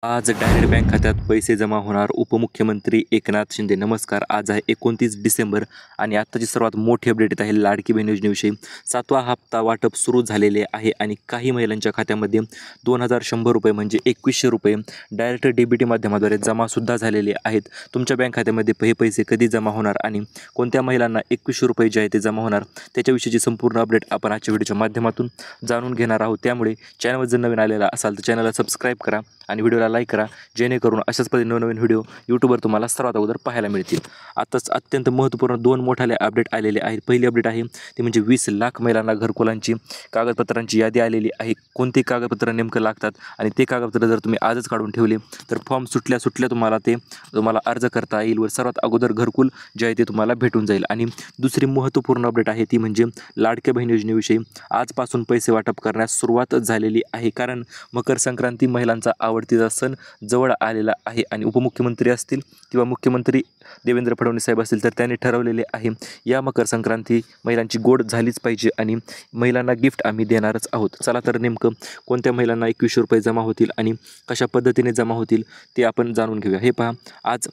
आज direct bank खात्यात पैसे जमा होणार. उपमुख्यमंत्री एकनाथ शिंदे. नमस्कार. आज आहे 29 डिसेंबर आणि आत्ताची सर्वात मोठी अपडेट येत आहे लाडकी बहीण योजनेविषयी. 7वा हप्ता वाटप सुरू झालेले आहे आणि काही महिलांच्या खात्यामध्ये 2100 रुपये म्हणजे 2100 रुपये डायरेक्ट DBT माध्यमाद्वारे जमासुद्धा झालेले आहेत. तुमच्या बँक खात्यामध्ये हे पैसे कधी जमा होणार आणि कोणत्या महिलांना 2100 रुपये जे आहे ते जमा होणार त्याच्याविषयीची संपूर्ण अपडेट आपण आजच्या व्हिडिओच्या माध्यमातून जाणून घेणार आहोत. त्यामुळे चॅनलवर जर नवीन आलेला असाल तर चॅनलला सबस्क्राईब करा आणि व्हिडिओला लाईक करा, जेणेकरून अशाच पद्धतीने नवनवीन व्हिडिओ यूट्यूबवर तुम्हाला सर्वात अगोदर पाहायला मिळतील. आताच अत्यंत महत्त्वपूर्ण 2 मोठाले अपडेट आलेले आहेत. पहिली अपडेट आहे ते म्हणजे 20 लाख महिलांना घरकुलांची कागदपत्रांची यादी आलेली आहे. कोणती कागदपत्र नेमकं लागतात आणि ते कागदपत्र जर तुम्ही आजच काढून ठेवले तर फॉर्म सुटल्या तुम्हाला अर्ज करता येईल व सर्वात अगोदर घरकुल जे आहे ते तुम्हाला भेटून जाईल. आणि दुसरी महत्त्वपूर्ण अपडेट आहे ती म्हणजे लाडक्या बहीण योजनेविषयी. आजपासून पैसे वाटप करण्यास सुरुवात झालेली आहे, कारण मकर संक्रांती महिलांचा आवडतीचा सण जवळ आलेला आहे आणि उपमुख्यमंत्री असतील किंवा मुख्यमंत्री देवेंद्र फडणवीस साहेब असतील तर त्यांनी ठरवलेले आहे या मकर संक्रांती महिलांची गोड झालीच पाहिजे आणि महिलांना गिफ्ट आम्ही देणारच आहोत. चला तर नेमकं कोणत्या महिलांना 2100 रुपये जमा होतील आणि कशा पद्धतीने जमा होतील ते आपण जाणून घेऊया. हे पहा, आज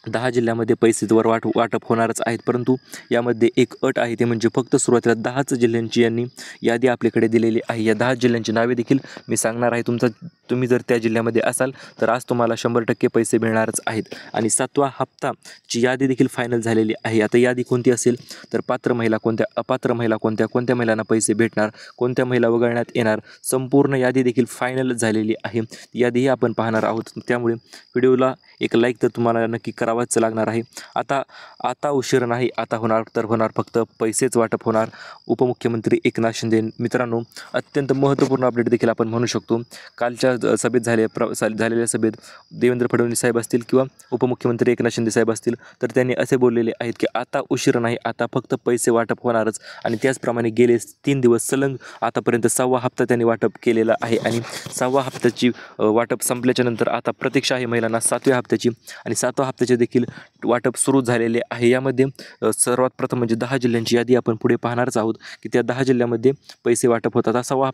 10 जिल्ह्यामध्ये पैसे वाटप होणारच आहेत, परंतु यामध्ये एक अट आहे ते म्हणजे फक्त सुरुवातीला 10च जिल्ह्यांची यांनी यादी आपल्याकडे दिलेली आहे. या 10 जिल्ह्यांची नावे देखील मी सांगणार आहे. तुम्ही जर त्या जिल्ह्यामध्ये असाल तर आज तुम्हाला 100% पैसे मिळणारच आहेत. आणि 7वा हप्ताची यादी देखील फायनल झालेली आहे. आता यादी कोणती असेल तर पात्र महिला कोणत्या, अपात्र महिला कोणत्या महिलांना पैसे भेटणार, कोणत्या महिला वगळण्यात येणार, संपूर्ण यादी देखील फायनल झालेली आहे. यादीही आपण पाहणार आहोत. त्यामुळे व्हिडिओला एक लाईक तर तुम्हाला नक्की करावाच लागणार आहे. आता उशीर नाही, आता होणार तर होणार, फक्त पैसेच वाटप होणार. उपमुख्यमंत्री एकनाथ शिंदे. मित्रांनो, अत्यंत महत्त्वपूर्ण अपडेट देखील आपण म्हणू शकतो. कालच्या सभेत झालेल्या सभेत देवेंद्र फडणवीस साहेब असतील किंवा उपमुख्यमंत्री एकनाथ शिंदे साहेब असतील तर त्यांनी असे बोललेले आहेत की आता उशीर नाही, आता फक्त पैसे वाटप होणारच. आणि त्याचप्रमाणे गेले 3 दिवस सलग आतापर्यंत 6वा हप्ता त्यांनी वाटप केलेला आहे आणि 6व्या हप्त्याची वाटप संपल्याच्या नंतर आता प्रतीक्षा आहे महिलांना 7व्या हप्त्याची आणि 7व्या हप्त्याचे देखील वाटप सुरू झालेले आहे. यामध्ये सर्वात प्रथम म्हणजे 10 जिल्ह्यांची यादी आपण पुढे पाहणारच आहोत की त्या 10 जिल्ह्यामध्ये पैसे वाटप होतात. 7वा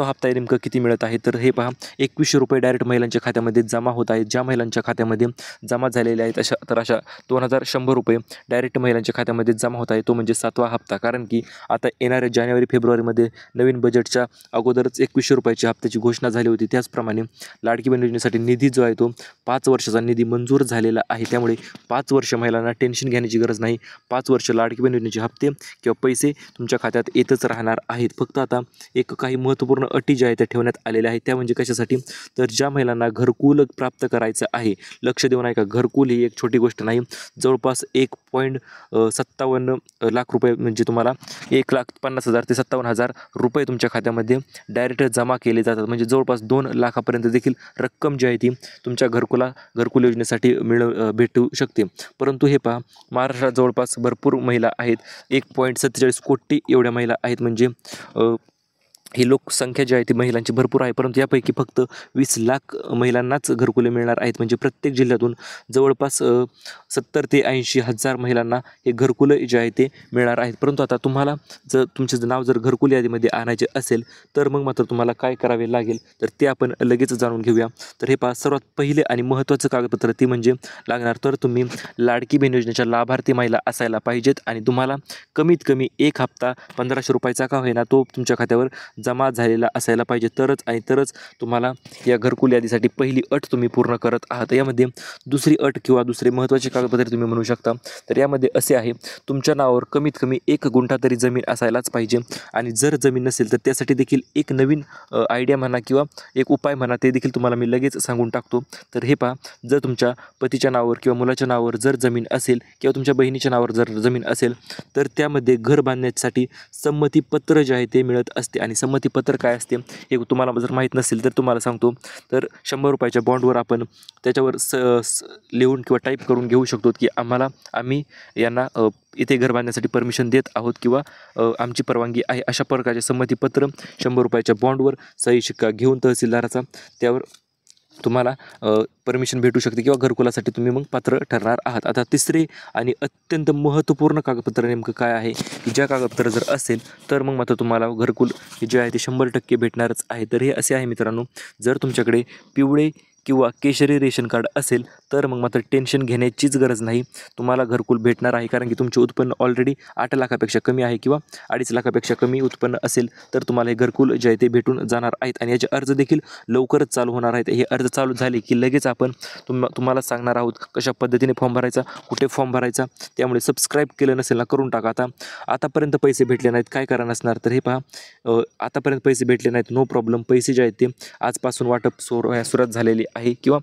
हप्ता नेमकं किती मिळत आहे तर हे पहा, 2100 रुपये डायरेक्ट महिलांच्या खात्यामध्ये जमा होत आहेत. ज्या महिलांच्या खात्यामध्ये जमा झालेले आहेत अशा 2100 रुपये डायरेक्ट महिलांच्या खात्यामध्ये जमा होत आहे. तो म्हणजे 7वा हप्ता, कारण की आता येणाऱ्या जानेवारी-फेब्रुवारीमध्ये नवीन बजेटच्या अगोदरच 2100 रुपयाची हप्त्याची घोषणा झाली होती. त्याचप्रमाणे लाडकी बहीण योजनेसाठी निधी जो आहे तो 5 वर्षाचा निधी मंजूर झालेला आहे. त्यामुळे 5 वर्ष महिलांना टेन्शन घेण्याची गरज नाही. 5 वर्ष लाडकी बहीण योजनेचे हप्ते किंवा पैसे तुमच्या खात्यात येतच राहणार आहेत. फक्त आता काही महत्त्वपूर्ण अटी ज्या आहेत त्या ठेवण्यात आलेल्या आहेत. त्या म्हणजे कशासाठी तर ज्या महिलांना घरकुल प्राप्त करायचं आहे, लक्ष देऊन ऐका, घरकुल ही एक छोटी गोष्ट नाही. जवळपास 1.57 लाख रुपये म्हणजे तुम्हाला 1,50,000 ते 57,000 रुपये तुमच्या खात्यामध्ये डायरेक्ट जमा केले जातात. म्हणजे जवळपास 2 लाखापर्यंत देखील रक्कम जी आहे ती तुमच्या घरकुल योजनेसाठी भेटू शकते. परंतु हे पहा, महाराष्ट्रात जवळपास भरपूर महिला आहेत. 1.47 कोटी एवढ्या महिला आहेत. म्हणजे ही लोकसंख्या जी आहे ती महिलांची भरपूर आहे, परंतु यापैकी फक्त 20 लाख महिलांनाच घरकुले मिळणार आहेत. म्हणजे प्रत्येक जिल्ह्यातून जवळपास 70 ते 80 हजार महिलांना हे घरकुलं जे आहे ते मिळणार आहेत. परंतु आता तुम्हाला जर तुमचं नाव जर घरकुल यादीमध्ये आणायचे असेल तर मग मात्र तुम्हाला काय करावे लागेल तर ते आपण लगेच जाणून घेऊया. तर हे पहा, सर्वात पहिले आणि महत्त्वाचं कागदपत्र ती म्हणजे लागणार तर तुम्ही लाडकी बहीण योजनेच्या लाभार्थी महिला असायला पाहिजेत आणि तुम्हाला कमीत कमी एक हप्ता 1500 रुपयाचा का होईना तो तुमच्या खात्यावर जमा झालेला असायला पाहिजे. तरच तुम्हाला या घरकुल यादीसाठी पहिली अट तुम्ही पूर्ण करत आहात. यामध्ये दुसरी अट किंवा दुसरे महत्त्वाचे कागदपत्रे तुम्ही म्हणू शकता तर यामध्ये असे आहे, तुमच्या नावावर कमीत कमी 1 गुंठा तरी जमीन असायलाच पाहिजे. आणि जर जमीन नसेल तर त्यासाठी देखील एक नवीन आयडिया म्हणा किंवा एक उपाय म्हणा, ते देखील तुम्हाला मी लगेच सांगून टाकतो. तर हे पहा, जर तुमच्या पतीच्या नावावर किंवा मुलाच्या नावावर जर जमीन असेल किंवा तुमच्या बहिणीच्या नावावर जर जमीन असेल तर त्यामध्ये घर बांधण्यासाठी संमतीपत्र जे आहे ते मिळत असते. आणि संमतीपत्र काय असते हे तुम्हाला जर माहीत नसेल तर तुम्हाला सांगतो. तर 100 रुपयाच्या बॉन्डवर आपण त्याच्यावर लिहून किंवा टाईप करून घेऊ शकतो की आम्ही यांना इथे घर बांधण्यासाठी परमिशन देत आहोत किंवा आमची परवानगी आहे. अशा प्रकारचे संमतीपत्र 100 रुपयाच्या बॉन्डवर सही शिक्का घेऊन तहसीलदाराचा त्यावर तुम्हाला परमिशन भेटू शकते किंवा घरकुलासाठी तुम्ही मग पात्र ठरणार आहात. आता तिसरे आणि अत्यंत महत्त्वपूर्ण कागदपत्र नेमकं काय आहे की ज्या कागदपत्र जर असेल तर मग मात्र तुम्हाला घरकुल जे आहे ते 100% भेटणारच आहे. तर हे असे आहे मित्रांनो, जर तुमच्याकडे पिवळे किंवा केशरी रेशन कार्ड असेल तर मग मात्र टेन्शन घेण्याचीच गरज नाही. तुम्हाला घरकुल भेटणार आहे, कारण की तुमचे उत्पन्न ऑलरेडी 8 लाखापेक्षा कमी आहे किंवा 2.5 लाखापेक्षा कमी उत्पन्न असेल तर तुम्हाला हे घरकुल जे आहे ते भेटून जाणार आहेत. आणि याचे अर्ज देखील लवकरच चालू होणार आहेत. हे अर्ज चालू झाले की लगेच आपण तुम्हाला सांगणार आहोत कशा पद्धतीने फॉर्म भरायचा, कुठे फॉर्म भरायचा. त्यामुळे सबस्क्राईब केलं नसेल ना, करून टाका. आतापर्यंत पैसे भेटले नाहीत, काय कारण असणार तर हे पहा, आतापर्यंत पैसे भेटले नाहीत, नो प्रॉब्लेम. पैसे जे आहेत ते आजपासून वाटप सुरुवात झालेली आहे किंवा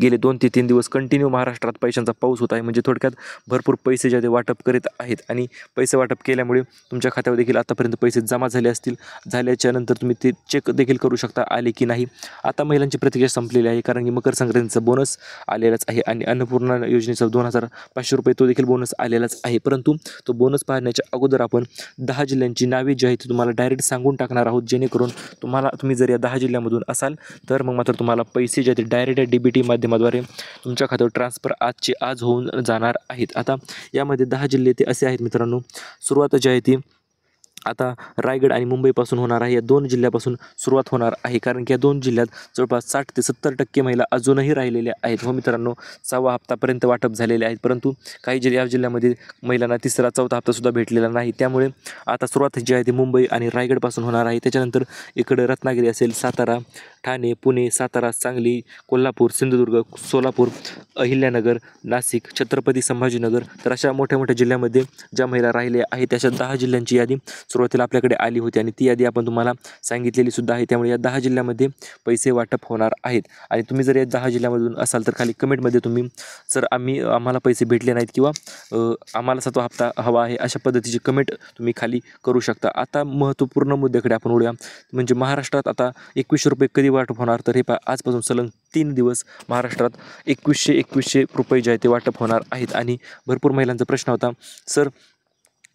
गेले 2 ते 3 दिवस कंटिन्यू महाराष्ट्रात पैशांचा पाऊस होत आहे. म्हणजे थोडक्यात भरपूर पैसे जे आहे ते वाटप करीत आहेत आणि पैसे वाटप केल्यामुळे तुमच्या खात्यावर देखील आतापर्यंत पैसे जमा झाले असतील. झाल्याच्या नंतर तुम्ही ते चेक देखील करू शकता आले की नाही. आता महिलांची प्रतीक्षा संपलेली आहे, कारण की मकर संक्रांतीचा बोनस आलेलाच आहे आणि अन्नपूर्णा योजनेचा 2,500 रुपये तो देखील बोनस आलेलाच आहे. परंतु तो बोनस पाहण्याच्या अगोदर आपण 10 जिल्ह्यांची नावे जी आहेत तुम्हाला डायरेक्ट सांगून टाकणार आहोत, जेणेकरून तुम्ही जर या 10 जिल्ह्यामधून असाल तर मग मात्र तुम्हाला पैसे जे आहेत डायरेक्ट DBT माध्यमाद्वारे तुमच्या खात्यावर ट्रान्सफर आजचे आज होऊन जाणार आहेत. आता यामध्ये 10 जिल्हे ते असे आहेत मित्रांनो. सुरुवात जी आहे ती आता रायगड आणि मुंबईपासून होणार आहे. या 2 जिल्ह्यापासून सुरुवात होणार आहे, कारण की या 2 जिल्ह्यात जवळपास 60 ते 70% महिला अजूनही राहिलेल्या आहेत. हो मित्रांनो, 6वा हप्तापर्यंत वाटप झालेले आहेत, परंतु काही या जिल्ह्यामध्ये महिलांना 3रा 4था हप्तासुद्धा भेटलेला नाही. त्यामुळे आता सुरुवात जी आहे ती मुंबई आणि रायगडपासून होणार आहे. त्याच्यानंतर इकडे रत्नागिरी असेल, सातारा, ठाणे, पुणे, सातारा, सांगली, कोल्हापूर, सिंधुदुर्ग, सोलापूर, अहिल्यानगर, नाशिक, छत्रपती संभाजीनगर, तर अशा मोठ्या मोठ्या जिल्ह्यामध्ये ज्या महिला राहिल्या आहेत अशा 10 जिल्ह्यांची यादी सुरुवातीला आपल्याकडे आली होती आणि ती यादी आपण तुम्हाला सांगितलेली सुद्धा आहे. त्यामुळे या 10 जिल्ह्यामध्ये पैसे वाटप होणार आहेत. आणि तुम्ही जर या 10 जिल्ह्यामधून असाल तर खाली कमेंटमध्ये तुम्ही सर आम्हाला पैसे भेटले नाहीत किंवा आम्हाला 7वा हप्ता हवा आहे अशा पद्धतीची कमेंट तुम्ही खाली करू शकता. आता महत्त्वपूर्ण मुद्द्याकडे आपण वळूया, म्हणजे महाराष्ट्रात आता 2100 रुपये कधी वाटप होणार तर हे आजपासून सलग 3 दिवस महाराष्ट्रात 2100 रुपये जे आहे ते वाटप होणार आहेत. आणि भरपूर महिलांचा प्रश्न होता, सर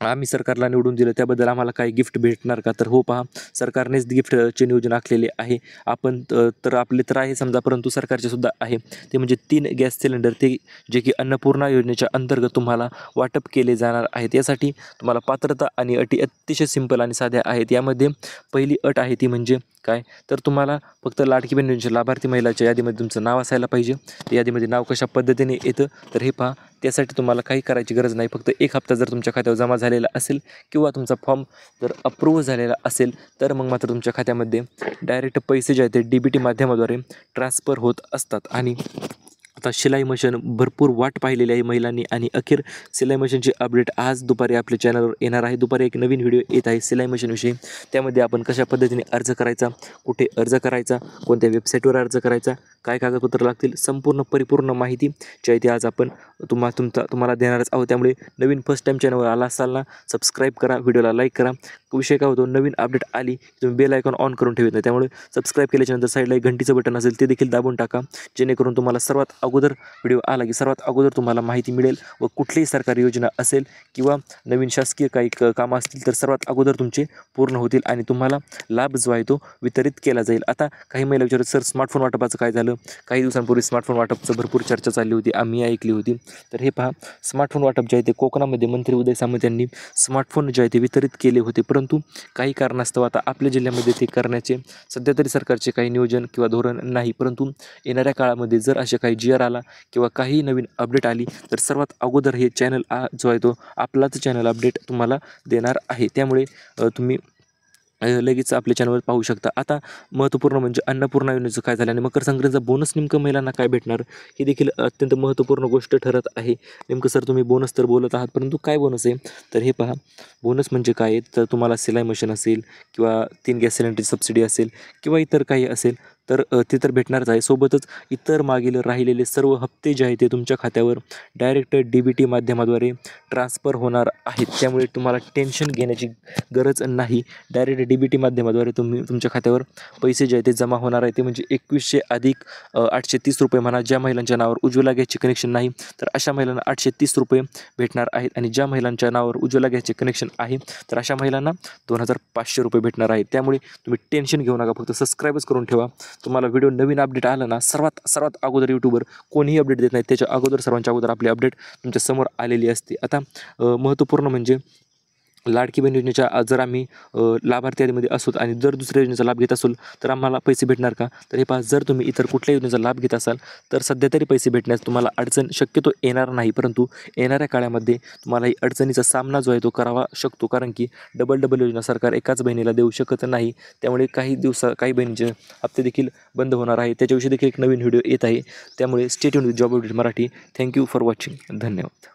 आम्ही सरकारला निवडून दिलं त्याबद्दल आम्हाला काही गिफ्ट भेटणार का? तर हो, पहा, सरकारनेच गिफ्टचे नियोजन आखलेले आहे. आपण तर आपले तर आहे समजा, परंतु सरकारचे सुद्धा आहे. ते म्हणजे 3 गॅस सिलेंडर, ते जे की अन्नपूर्णा योजनेच्या अंतर्गत तुम्हाला वाटप केले जाणार आहेत. यासाठी तुम्हाला पात्रता आणि अटी अतिशय सिंपल आणि साध्या आहेत. यामध्ये पहिली अट आहे ती म्हणजे काय, तर तुम्हाला फक्त लाडकी बहीण योजनेच्या लाभार्थी महिलाच्या यादीमध्ये तुमचं नाव असायला पाहिजे. त्या यादीमध्ये नाव कशा पद्धतीने येतं तर हे पहा, त्यासाठी तुम्हाला काही करायची गरज नाही. फक्त 1 हप्ता जर तुमच्या खात्यावर जमा झालेला असेल किंवा तुमचा फॉर्म जर अप्रूव्ह झालेला असेल तर मग मात्र तुमच्या खात्यामध्ये डायरेक्ट पैसे जे आहेत ते DBT माध्यमाद्वारे ट्रान्सफर होत असतात. आणि आता शिलाई मशीन भरपूर वाट पाहिलेली आहे महिलांनी आणि अखेर शिलाई मशीनची अपडेट आज दुपारी आपल्या चॅनलवर येणार आहे. दुपारी एक नवीन व्हिडिओ येत आहे शिलाई मशीनविषयी. त्यामध्ये आपण कशा पद्धतीने अर्ज करायचा, कुठे अर्ज करायचा, कोणत्या वेबसाईटवर अर्ज करायचा, काय कागदपत्र लागतील, संपूर्ण परिपूर्ण माहिती जी आहे ती आज आपण तुम्हाला देणारच आहोत. त्यामुळे नवीन फर्स्ट टाईम चॅनलवर आला असाल ना, सबस्क्राईब करा, व्हिडिओला लाईक करा. विषय काय होतो, नवीन अपडेट आली तुम्ही बेल आयकॉन ऑन करून ठेवत नाही. त्यामुळे सबस्क्राईब केल्याच्यानंतर साईडला एक घंटीचं बटन असेल ते देखील दाबून टाका, जेणेकरून तुम्हाला सर्वात अगोदर व्हिडिओ आला की सर्वात अगोदर तुम्हाला माहिती मिळेल व कुठलीही सरकारी योजना असेल किंवा नवीन शासकीय काही कामं असतील तर सर्वात अगोदर तुमचे पूर्ण होतील आणि तुम्हाला लाभ जो आहे तो वितरित केला जाईल. आता काही महिला विचारत, सर स्मार्टफोन वाटपाचं काय झालं? काही दिवसांपूर्वी स्मार्टफोन वाटपचं भरपूर चर्चा चालली होती, आम्ही ऐकली होती. तर हे पहा, स्मार्टफोन वाटप जे आहे ते कोकणामध्ये मंत्री उदय सामंत यांनी स्मार्टफोन जे आहे ते वितरित केले होते, परंतु काही कारणास्तव आता आपल्या जिल्ह्यामध्ये ते करण्याचे सध्या तरी सरकारचे काही नियोजन किंवा धोरण नाही. परंतु येणाऱ्या काळामध्ये जर असे काही GR आला किंवा काही नवीन अपडेट आली तर सर्वात अगोदर हे चॅनल जो आहे तो आपलाच चॅनल अपडेट तुम्हाला देणार आहे. त्यामुळे तुम्ही लगेच आपल्या चॅनलवर पाहू शकता. आता महत्त्वपूर्ण म्हणजे अन्नपूर्णा योजनेचं काय झालं आणि मकर संक्रांतीचा बोनस नेमकं महिलांना काय भेटणार ही देखील अत्यंत महत्त्वपूर्ण गोष्ट ठरत आहे. नेमकं सर तुम्ही बोनस तर बोलत आहात, परंतु काय बोनस आहे तर हे पहा, बोनस म्हणजे काय तर तुम्हाला सिलाई मशीन असेल किंवा 3 गॅस सिलेंडरची सबसिडी असेल किंवा इतर काही असेल तर ते तर भेटणारच आहे. सोबतच इतर मागील राहिलेले सर्व हप्ते जे आहेत ते तुमच्या खात्यावर डायरेक्ट DBT माध्यमाद्वारे ट्रान्सफर होणार आहेत. त्यामुळे तुम्हाला टेन्शन घेण्याची गरज नाही. डायरेक्ट DBT माध्यमाद्वारे तुमच्या खात्यावर पैसे जे आहेत ते जमा होणार आहे. ते म्हणजे 2100 अधिक 830 रुपये म्हणा. ज्या महिलांच्या नावावर उज्ज्वला गॅसचे कनेक्शन नाही तर अशा महिलांना 830 रुपये भेटणार आहेत आणि ज्या महिलांच्या नावावर उज्ज्वला गॅसचे कनेक्शन आहे तर अशा महिलांना 2500 रुपये भेटणार आहेत. त्यामुळे तुम्ही टेन्शन घेऊ नका, फक्त सबस्क्राईबच करून ठेवा. तुम्हाला व्हिडिओ नवीन अपडेट आला ना, सर्वात अगोदर यूट्यूबवर कोणीही अपडेट देत नाही, त्याच्या अगोदर सर्वांच्या अगोदर आपली अपडेट तुमच्या समोर आलेली असते. आता महत्त्वपूर्ण म्हणजे लाडकी बहीण योजनेच्या जर आम्ही लाभार्थी यादीमध्ये असू आणि जर दुसऱ्या योजनेचा लाभ घेत असेल तर आम्हाला पैसे भेटणार का? तर हे पहा, जर तुम्ही इतर कुठल्या योजनेचा लाभ घेत असाल तर सध्या तरी पैसे भेटण्यास तुम्हाला अडचण शक्यतो येणार नाही, परंतु येणाऱ्या काळामध्ये तुम्हाला ही अडचणीचा सामना जो आहे तो करावा शकतो, कारण की डबल योजना सरकार एकाच बहिणीला देऊ शकत नाही. त्यामुळे काही बहिणींचे हप्ते देखील बंद होणार आहे. त्याच्याविषयी देखील एक नवीन व्हिडिओ येत आहे. त्यामुळे stay tuned with job update Marathi. Thank you for watching. धन्यवाद.